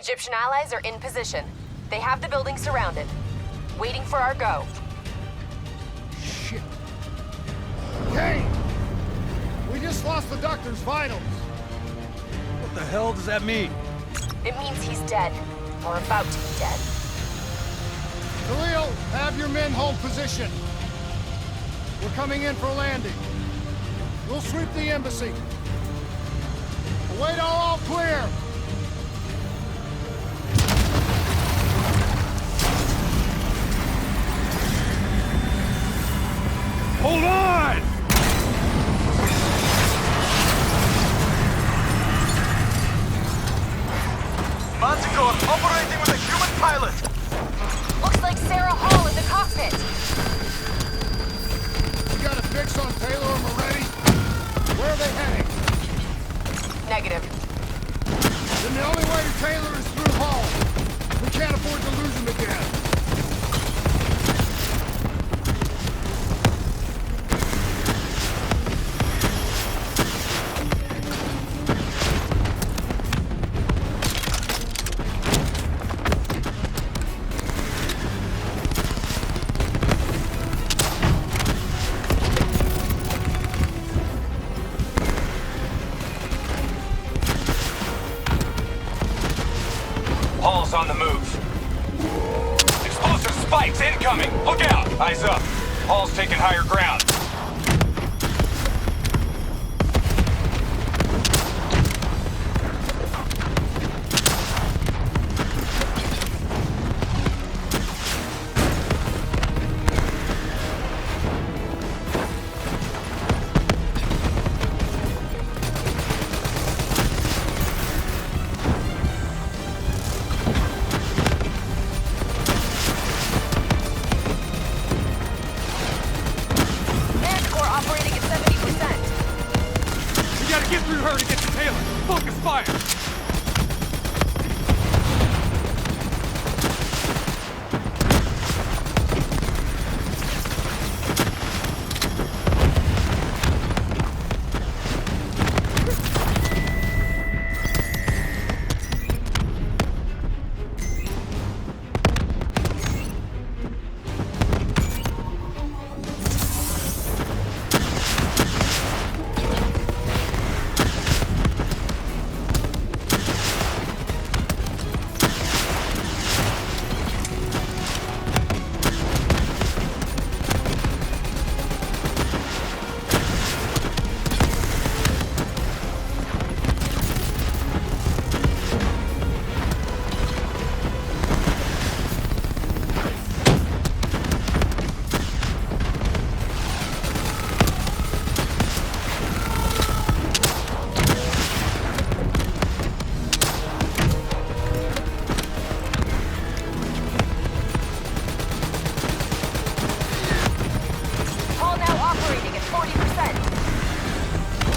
Egyptian allies are in position. They have the building surrounded. Waiting for our go. Shit. Kane! We just lost the doctor's vitals. What the hell does that mean? It means he's dead. Or about to be dead. Khalil, have your men hold position. We're coming in for landing. We'll sweep the embassy. Await all clear. Hold on! Manticore operating with a human pilot! Looks like Sarah Hall in the cockpit. We got a fix on Taylor and Moretti? Where are they heading? Negative. Then the only way to Taylor is through Hall. We can't afford to lose him again. Hall's on the move. Explosive spikes incoming! Look out! Eyes up. Hall's taking higher ground. Get through her to get to Taylor! Focus fire!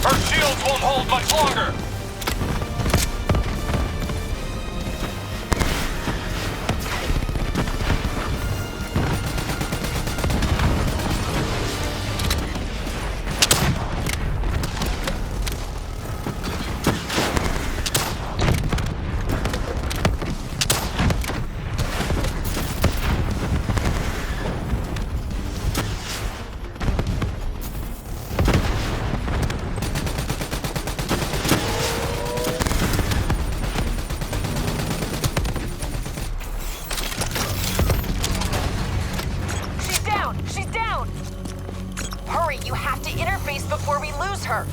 Her shields won't hold much longer! Before we lose her.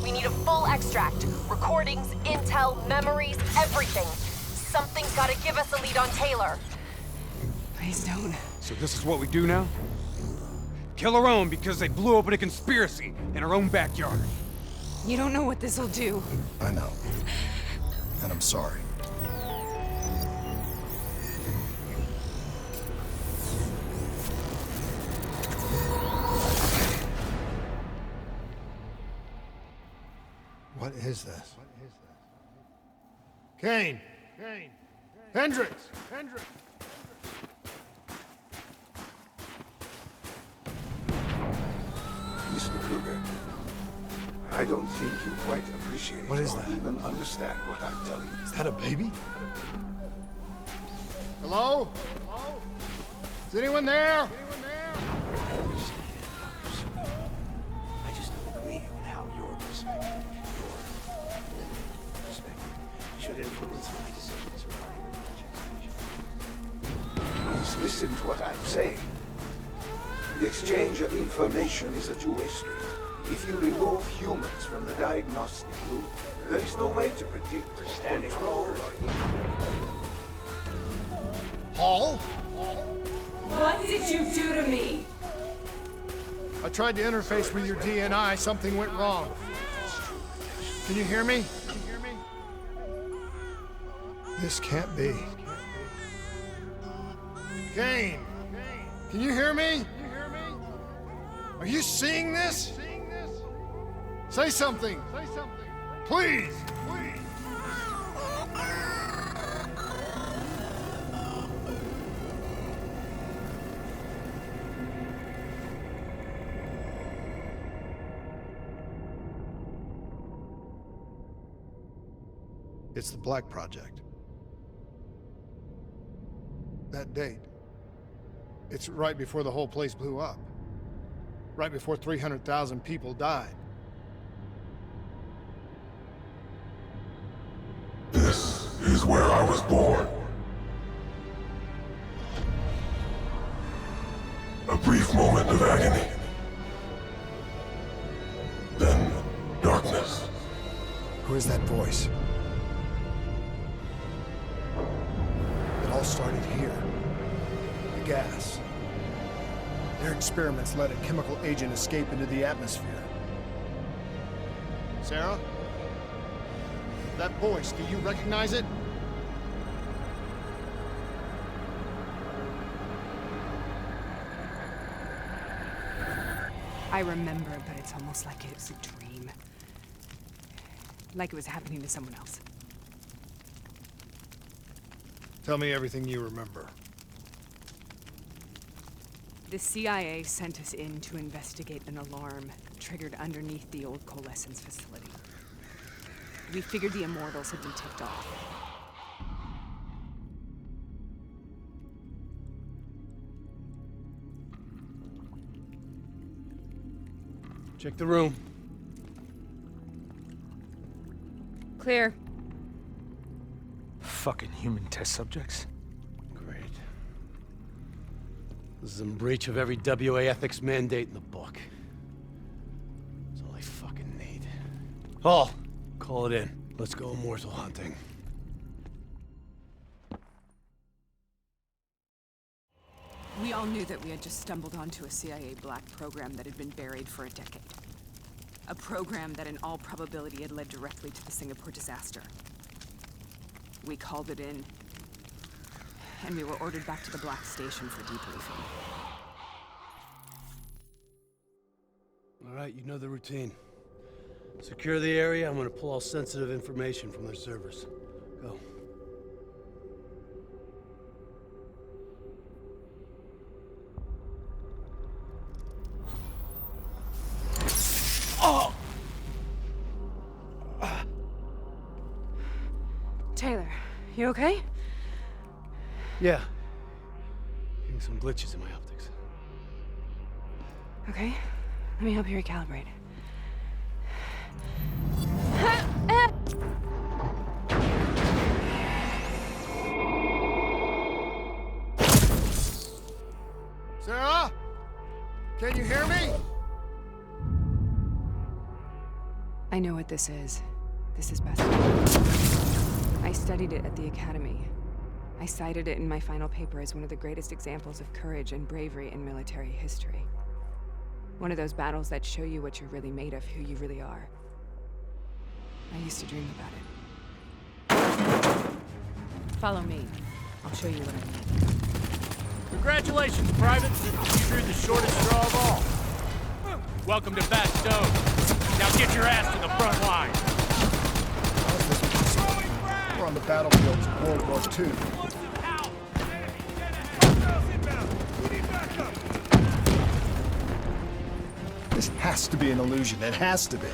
We need a full extract. Recordings, intel, memories, everything. Something's gotta give us a lead on Taylor. Please don't. So this is what we do now? Kill our own because they blew open a conspiracy in our own backyard. You don't know what this'll do. I know. And I'm sorry. What is this? Kane! Kane! Hendricks! Hendricks! Mr. Kruger, I don't think you quite appreciate What is or that? even understand what I'm telling you. Is that a baby? Hello? Is anyone there? I just don't agree with how your perspective should influence my decisions regarding the Please listen to what I'm saying. The exchange of information is a two-way street. If you remove humans from the diagnostic loop, there is no way to predict or control or Hall? What did you do to me? I tried to interface with your DNI. Something went wrong. Can you hear me? This can't be. Kane! Can you hear me? Are you seeing this? Say something! Please! It's the Black Project. That date. It's right before the whole place blew up. Right before 300,000 people died. This is where I was born. A brief moment of agony. Then, darkness. Who is that voice? It all started here. The gas. Their experiments let a chemical agent escape into the atmosphere. Sarah? That voice, do you recognize it? I remember, but it's almost like it was a dream. Like it was happening to someone else. Tell me everything you remember. The CIA sent us in to investigate an alarm triggered underneath the old Coalescence facility. We figured the Immortals had been tipped off. Check the room. Clear. Fucking human test subjects. Great. This is in breach of every WA ethics mandate in the book. That's all I fucking need. Hall, call it in. Let's go immortal hunting. We all knew that we had just stumbled onto a CIA black program that had been buried for a decade. A program that in all probability had led directly to the Singapore disaster. We called it in, and we were ordered back to the Black Station for debriefing. All right, you know the routine. Secure the area. I'm gonna pull all sensitive information from their servers. Go. Taylor, you okay? Yeah. Getting some glitches in my optics. Okay, let me help you recalibrate. Sarah? Can you hear me? I know what this is. This is Beth. I studied it at the Academy. I cited it in my final paper as one of the greatest examples of courage and bravery in military history. One of those battles that show you what you're really made of, who you really are. I used to dream about it. Follow me. I'll show you what I mean. Congratulations, Private. You drew the shortest straw of all. Welcome to Bastogne. Now get your ass to the front line. We're on the battlefields of World War II. This has to be an illusion. It has to be.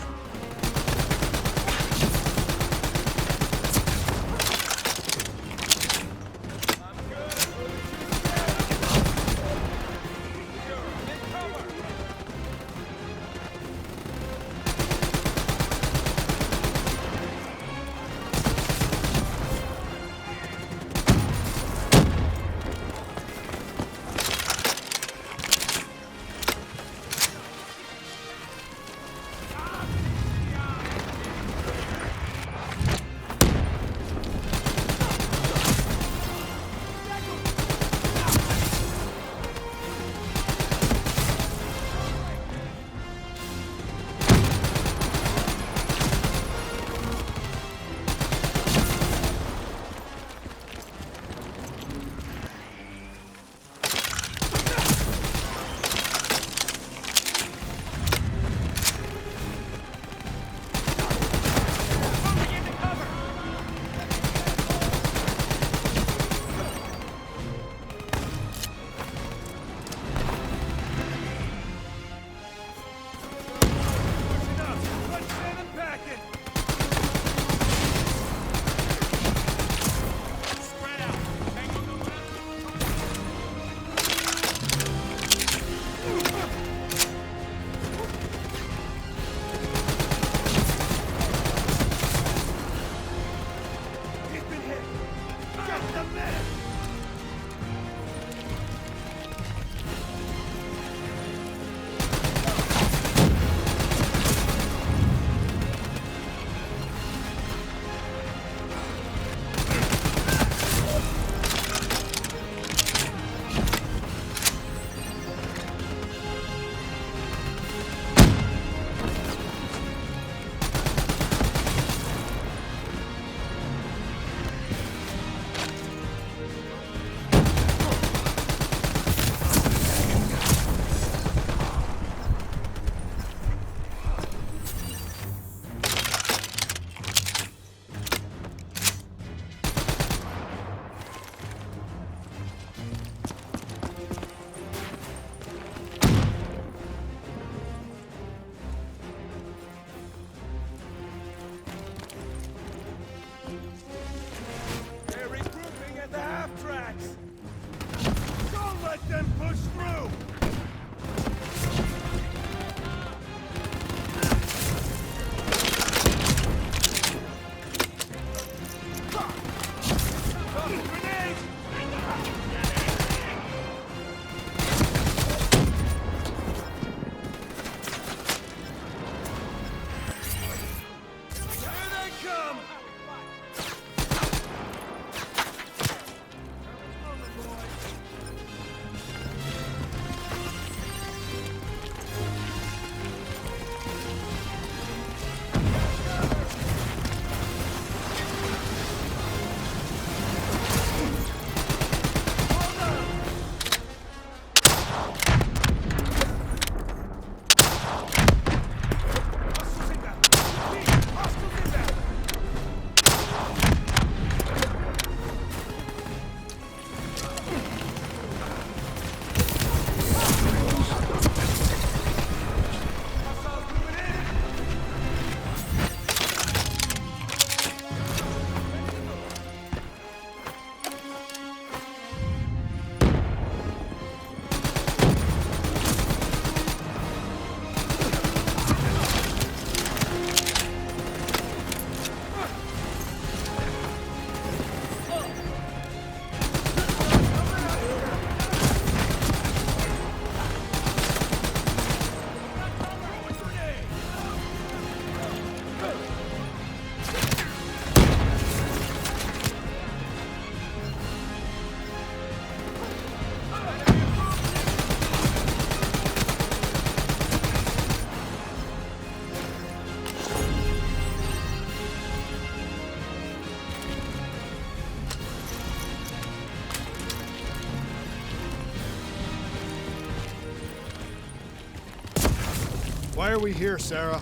Why are we here, Sarah?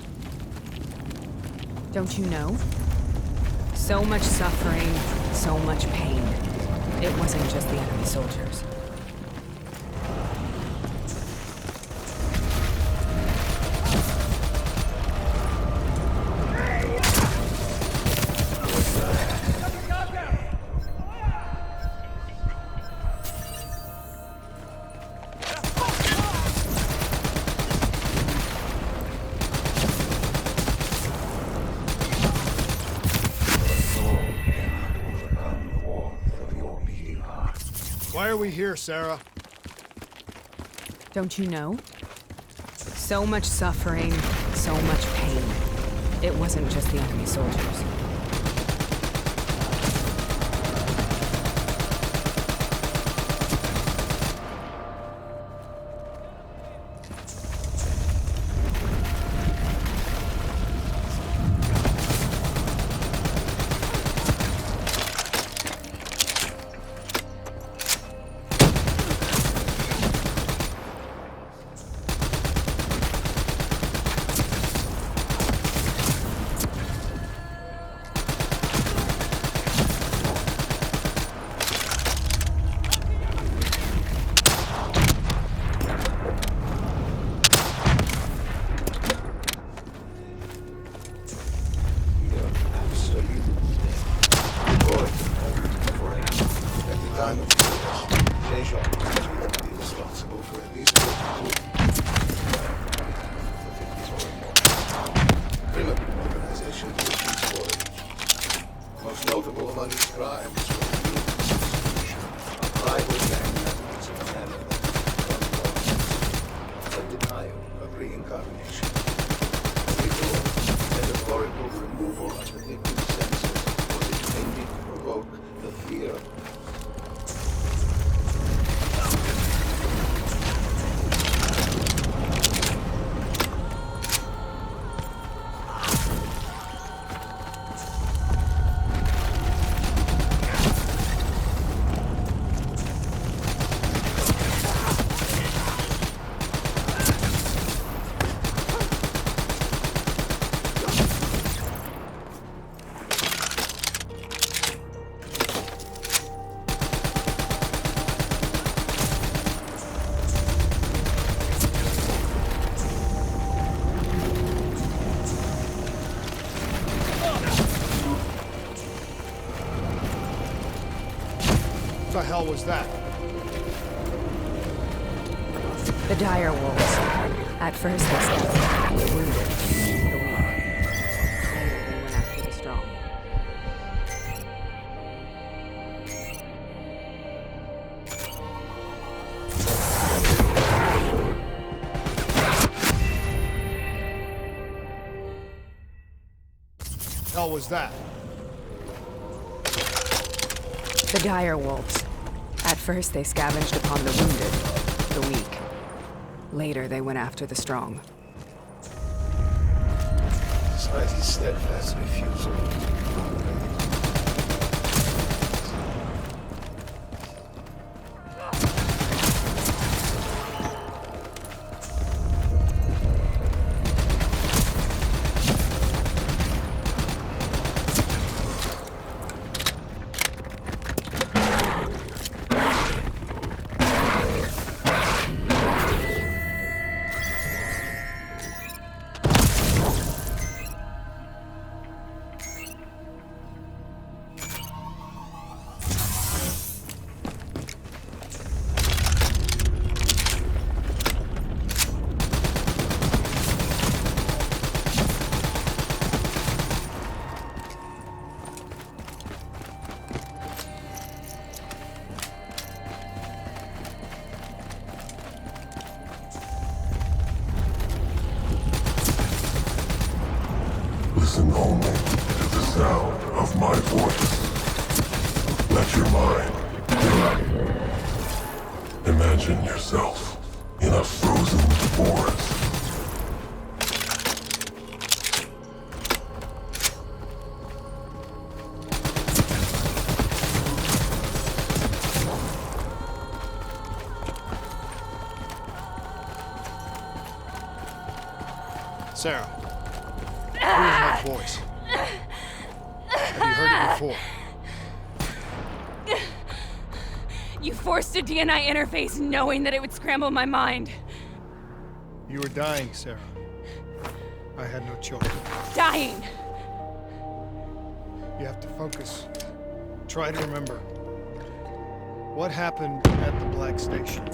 Don't you know? So much suffering, so much pain. It wasn't just the enemy soldiers. Why are we here, Sarah? Don't you know? So much suffering, so much pain. It wasn't just the enemy soldiers. Most notable among his crimes was the institution of rival gang members of Canada, the denial of reincarnation, ritual metaphorical removal of the victim's senses was intended to provoke the fear of What the hell was that? The dire wolves. At first they scattered the wounded, the weak. Later they went after the strong. The hell was that? The dire wolves. At first they scavenged upon the wounded, the weak. Later they went after the strong. despite his steadfast refusal. Listen only to the sound of my voice. Let your mind relax. Imagine yourself in a frozen forest. Sarah. Who is that voice? Have you heard it before? You forced a DNI interface knowing that it would scramble my mind. You were dying, Sarah. I had no choice. Dying! You have to focus. Try to remember. What happened at the Black Station?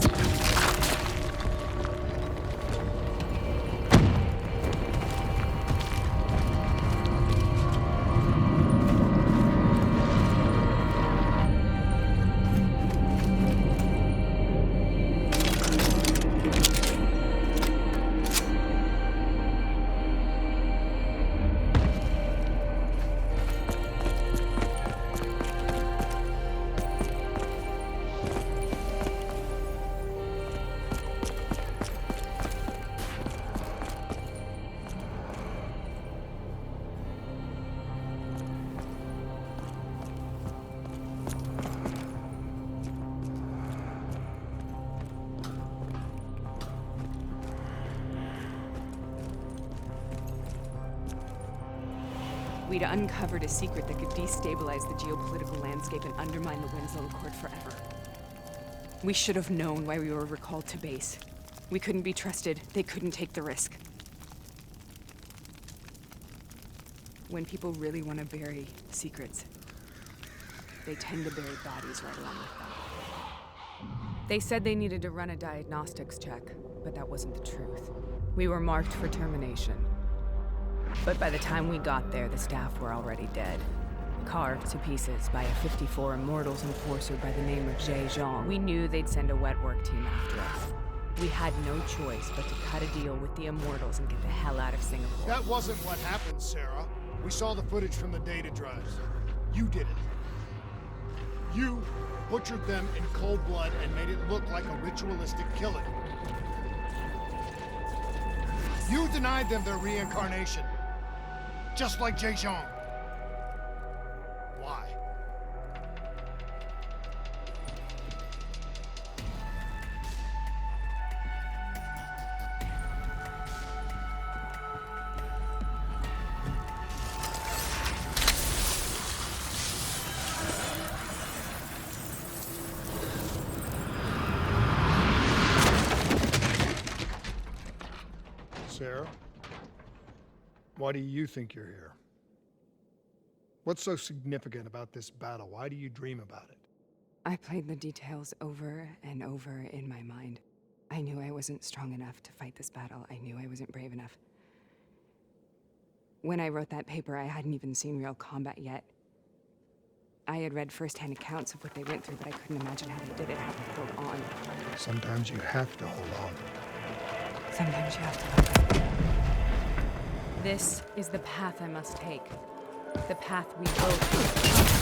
We'd uncovered a secret that could destabilize the geopolitical landscape and undermine the Winslow Accord forever. We should have known why we were recalled to base. We couldn't be trusted. They couldn't take the risk. When people really want to bury secrets, they tend to bury bodies right along with them. They said they needed to run a diagnostics check, but that wasn't the truth. We were marked for termination. But by the time we got there, the staff were already dead. Carved to pieces by a 54 Immortals enforcer by the name of Jay Zhang. We knew they'd send a wet work team after us. We had no choice but to cut a deal with the Immortals and get the hell out of Singapore. That wasn't what happened, Sarah. We saw the footage from the data drives. You did it. You butchered them in cold blood and made it look like a ritualistic killing. You denied them their reincarnation. Just like Jay Zhang. Why? Sarah? Why do you think you're here? What's so significant about this battle? Why do you dream about it? I played the details over and over in my mind. I knew I wasn't strong enough to fight this battle. I knew I wasn't brave enough. When I wrote that paper, I hadn't even seen real combat yet. I had read first-hand accounts of what they went through, but I couldn't imagine how they did it, how they held on. Sometimes you have to hold on. Sometimes you have to let go. This is the path I must take. The path we both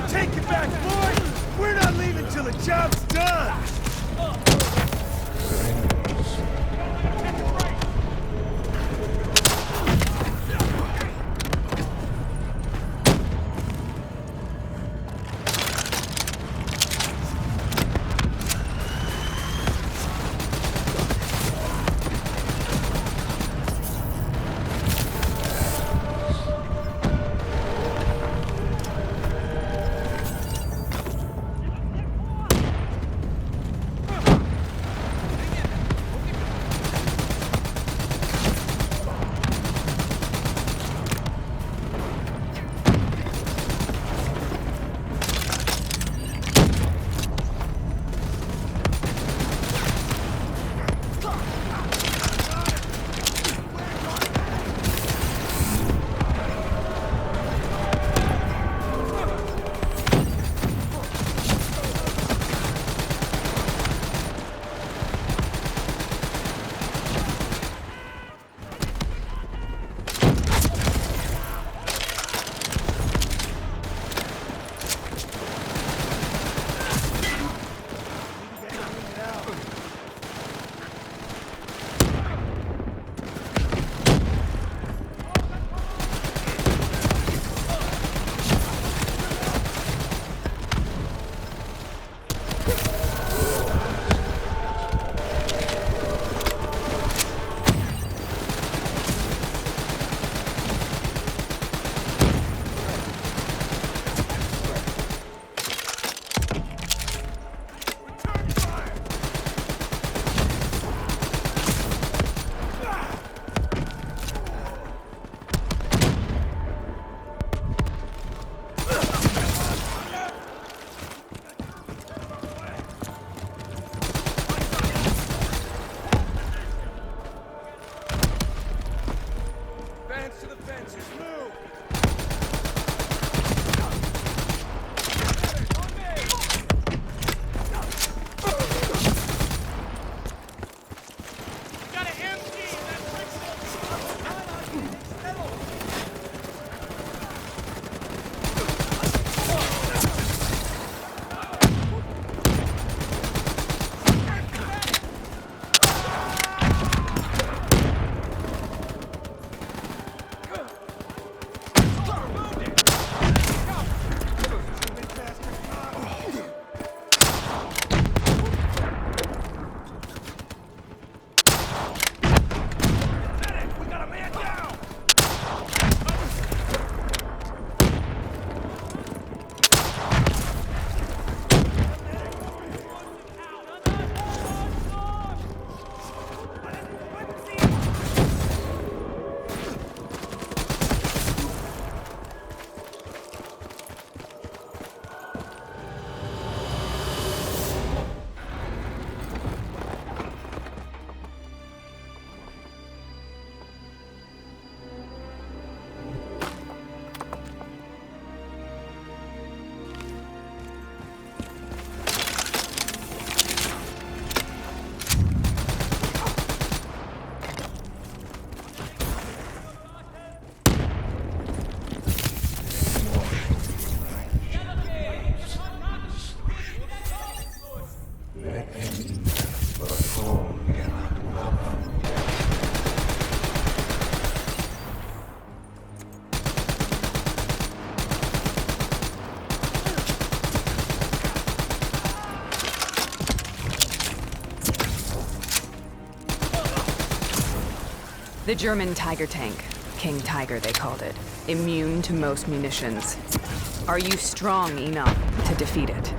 Take it back, boy! We're not leaving till the job's done! The German Tiger tank. King Tiger, they called it. Immune to most munitions. Are you strong enough to defeat it?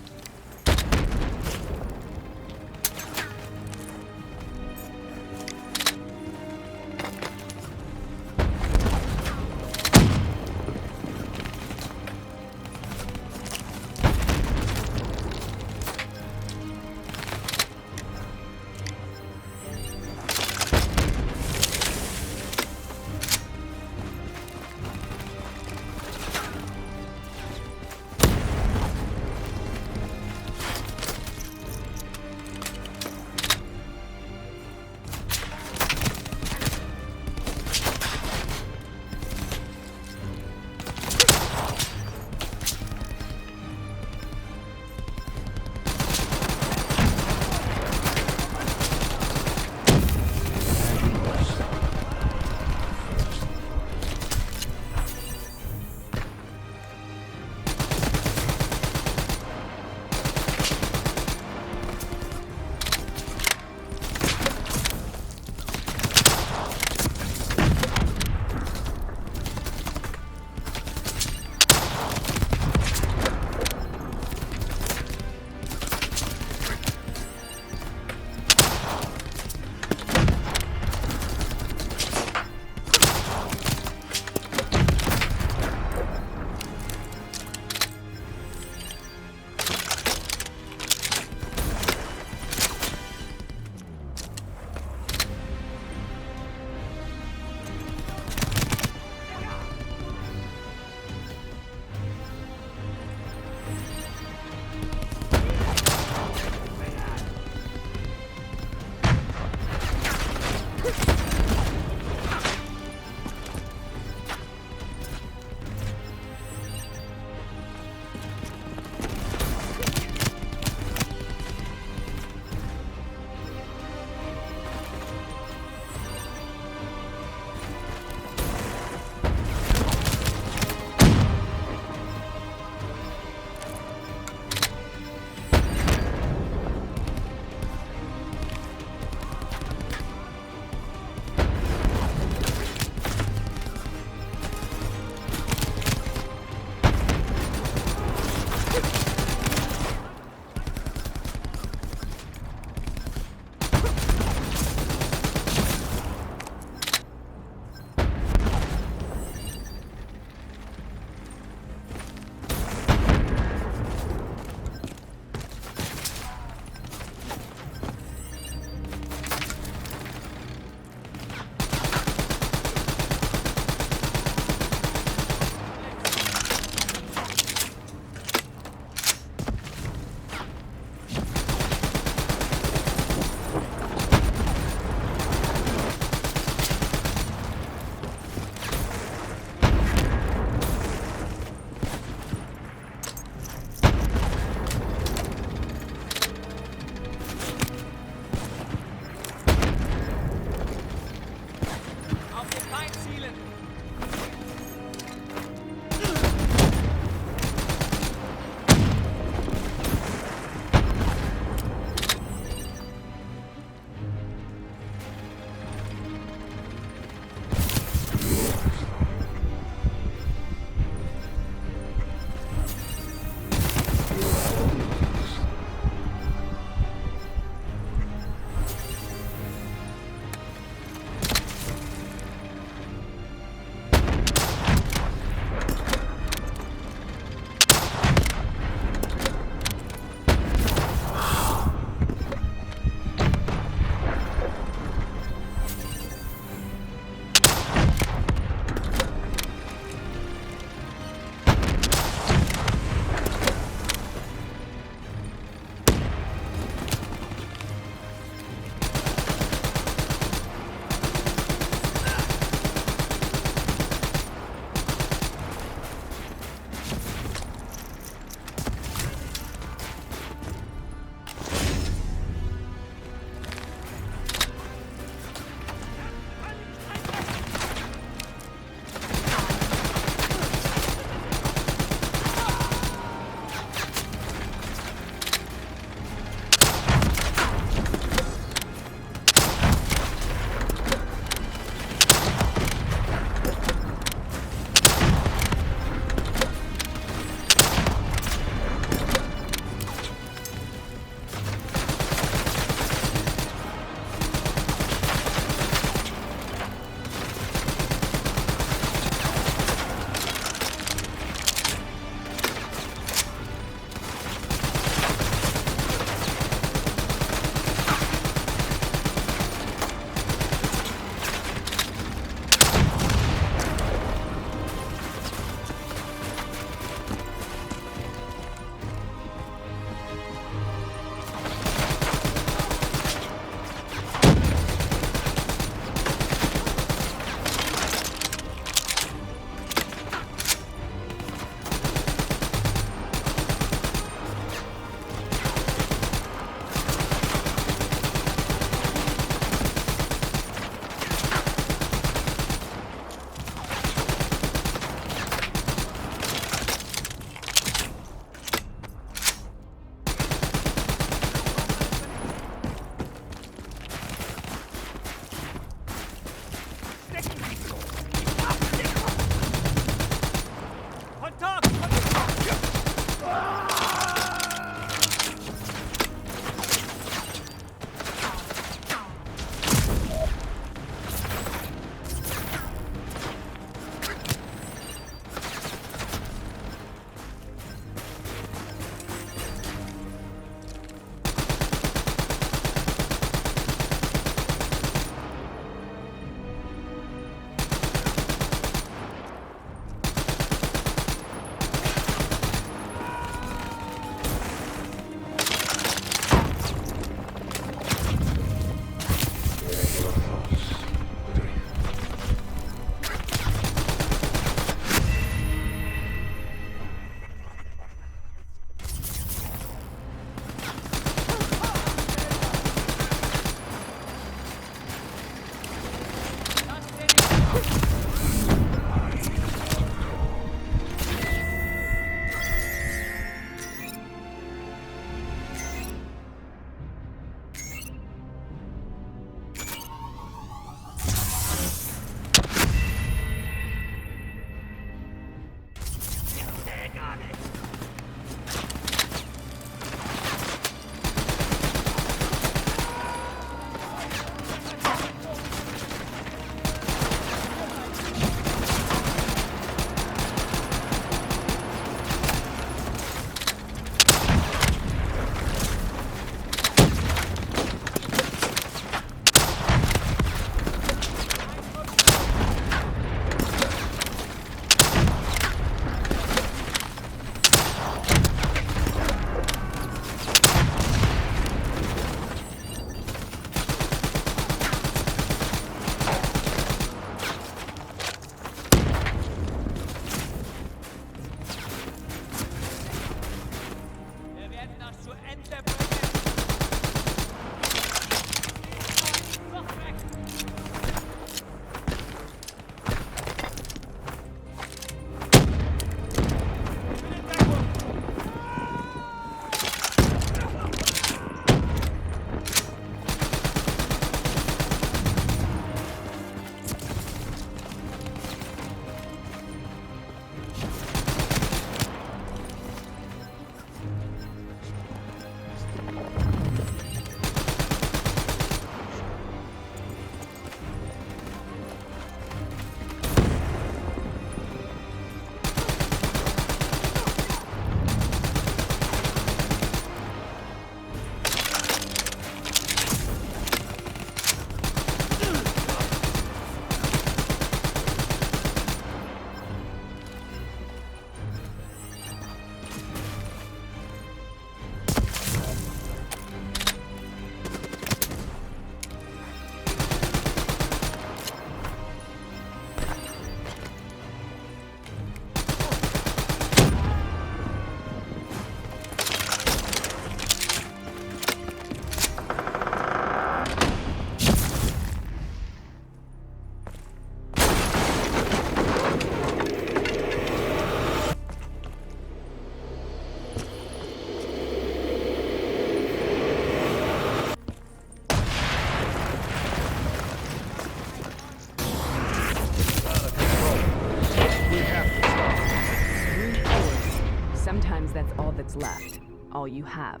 Sometimes that's all that's left. All you have.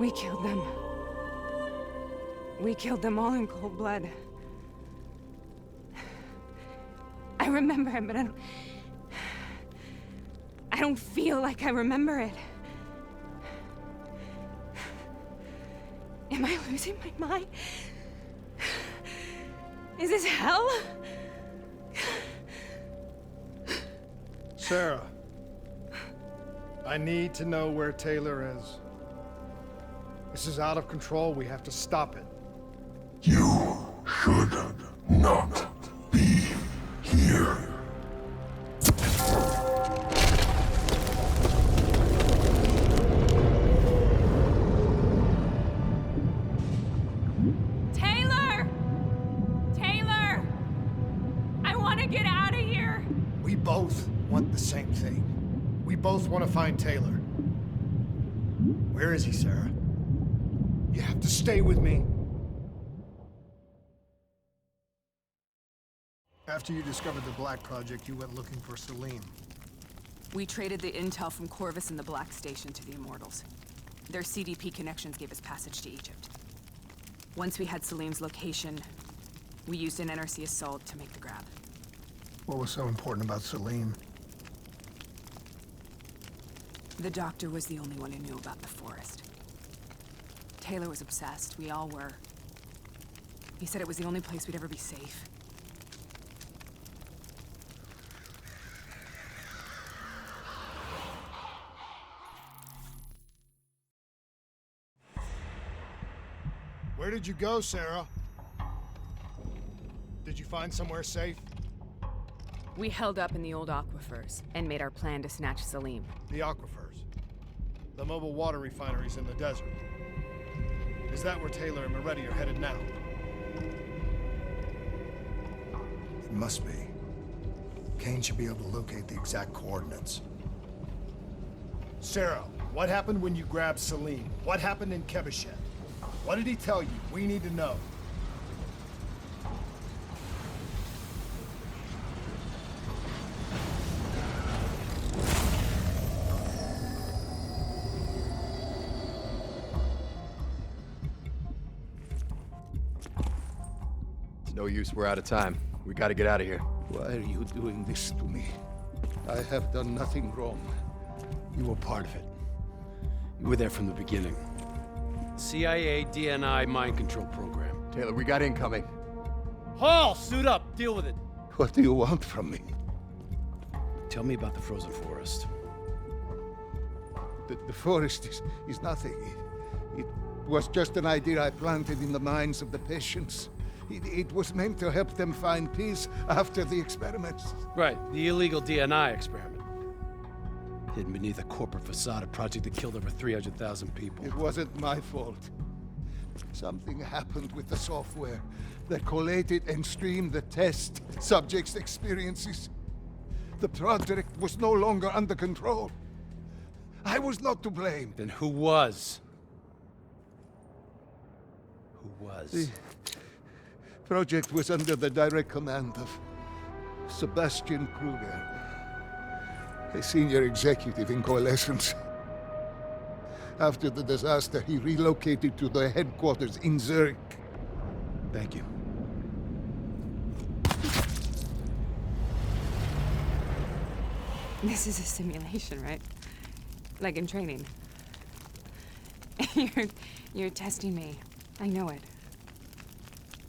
We killed them. We killed them all in cold blood. I remember it, but I don't feel like I remember it. Am I losing my mind? Is this hell? Sarah, I need to know where Taylor is. This is out of control. We have to stop it. You should not be here. Taylor! Taylor! I want to get out of here! We both want the same thing. We both want to find Taylor. Where is he, Sarah? You have to stay with me. After you discovered the Black Project, you went looking for Salim. We traded the intel from Corvus and the Black Station to the Immortals. Their CDP connections gave us passage to Egypt. Once we had Salim's location, we used an NRC assault to make the grab. What was so important about Salim? The doctor was the only one who knew about the forest. Taylor was obsessed. We all were. He said it was the only place we'd ever be safe. Where did you go, Sarah? Did you find somewhere safe? We held up in the old aquifers and made our plan to snatch Salim. The aquifers. The mobile water refineries in the desert. Is that where Taylor and Moretti are headed now? It must be. Kane should be able to locate the exact coordinates. Sarah, what happened when you grabbed Salim? What happened in Kebeshet? What did he tell you? We need to know. No use, we're out of time. We gotta get out of here. Why are you doing this to me? I have done nothing wrong. You were part of it. You were there from the beginning. CIA, DNI, mind control program. Taylor, we got incoming. Hall, suit up. Deal with it. What do you want from me? Tell me about the frozen forest. The forest is nothing. It was just an idea I planted in the minds of the patients. It was meant to help them find peace after the experiments. Right, the illegal DNI experiment. Hidden beneath a corporate facade, a project that killed over 300,000 people. It wasn't my fault. Something happened with the software that collated and streamed the test subjects' experiences. The project was no longer under control. I was not to blame. Then who was? Who was? The project was under the direct command of Sebastian Kruger, a senior executive in Coalescence. After the disaster, he relocated to the headquarters in Zurich. Thank you. This is a simulation, right? Like in training. You're testing me. I know it.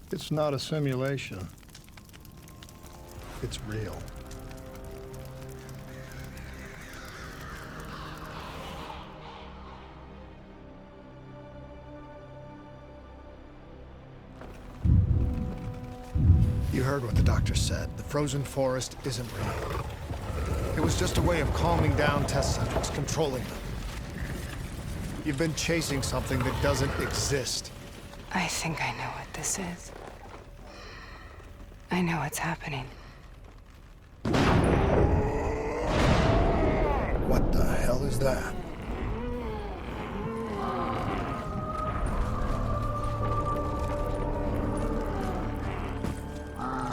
It's not a simulation. It's real. You heard what the doctor said. The frozen forest isn't real. It was just a way of calming down test subjects, controlling them. You've been chasing something that doesn't exist. I think I know what this is. I know what's happening. What the hell is that?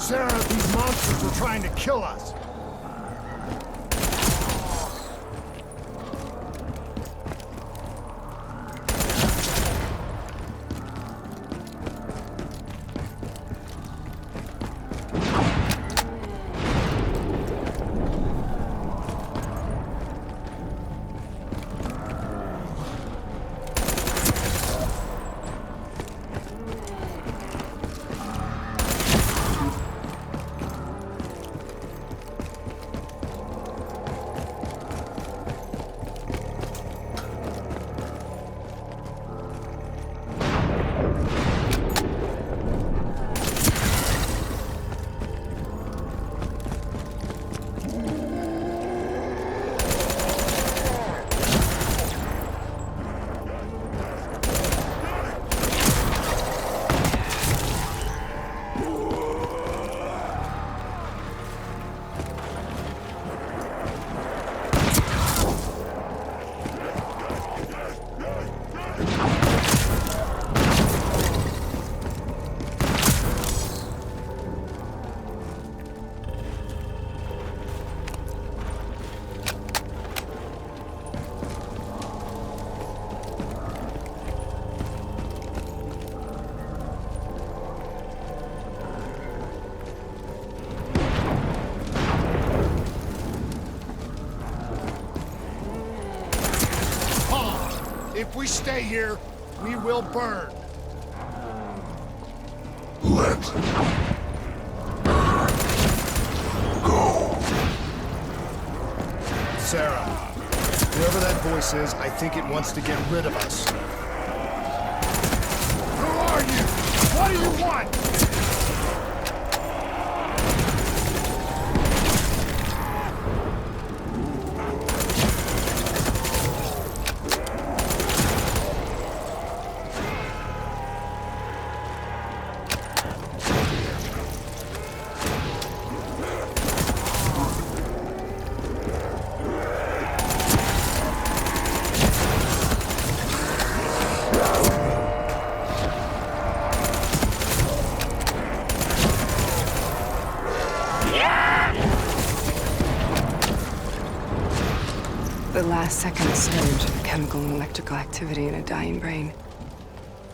Sarah, these monsters are trying to kill us! we stay here, we will burn. Let her go. Sarah, whoever that voice is, I think it wants to get rid of us. Who are you? What do you want? The last second surge of chemical and electrical activity in a dying brain.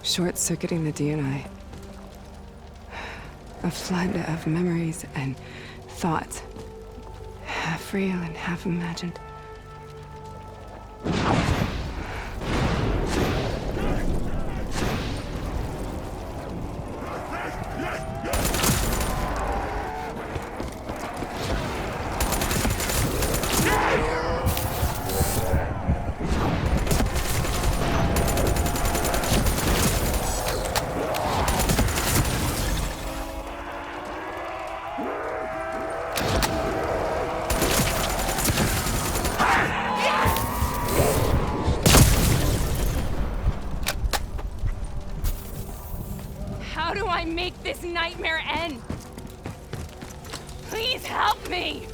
Short-circuiting the DNI. A flood of memories and thoughts. Half real and half imagined. How do I make this nightmare end? Please help me!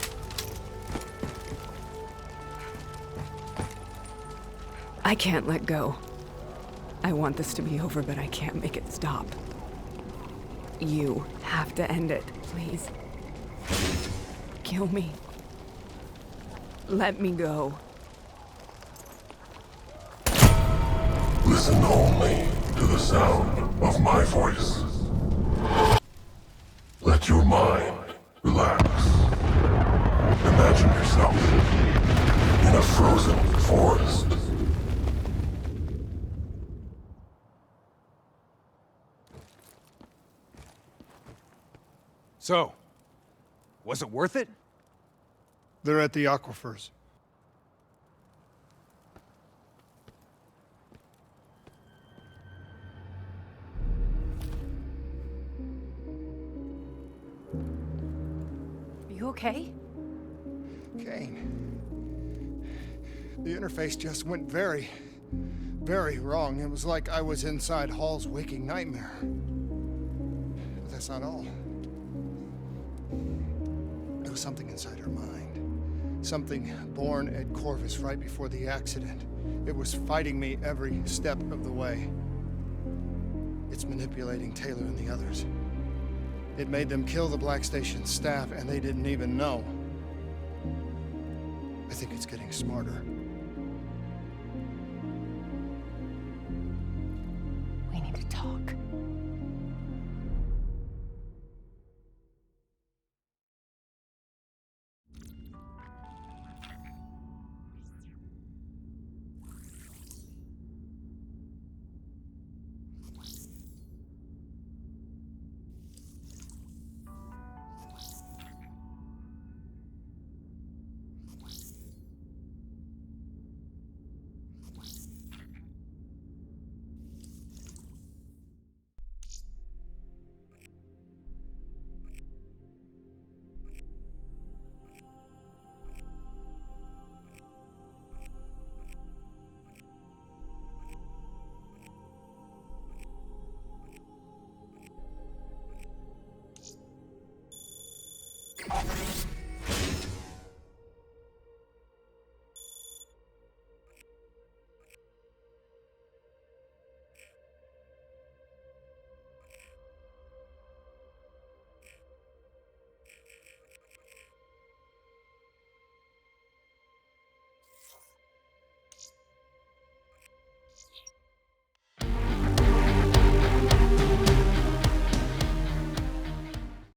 I can't let go. I want this to be over, but I can't make it stop. You have to end it, please. Kill me. Let me go. Listen only to the sound of my voice. Let your mind relax. Imagine yourself in a frozen forest. So, was it worth it? They're at the aquifers. You okay? Kane. The interface just went very, very wrong. It was like I was inside Hall's waking nightmare. But that's not all. There was something inside her mind. Something born at Corvus right before the accident. It was fighting me every step of the way. It's manipulating Taylor and the others. It made them kill the Black Station staff, and they didn't even know. I think it's getting smarter.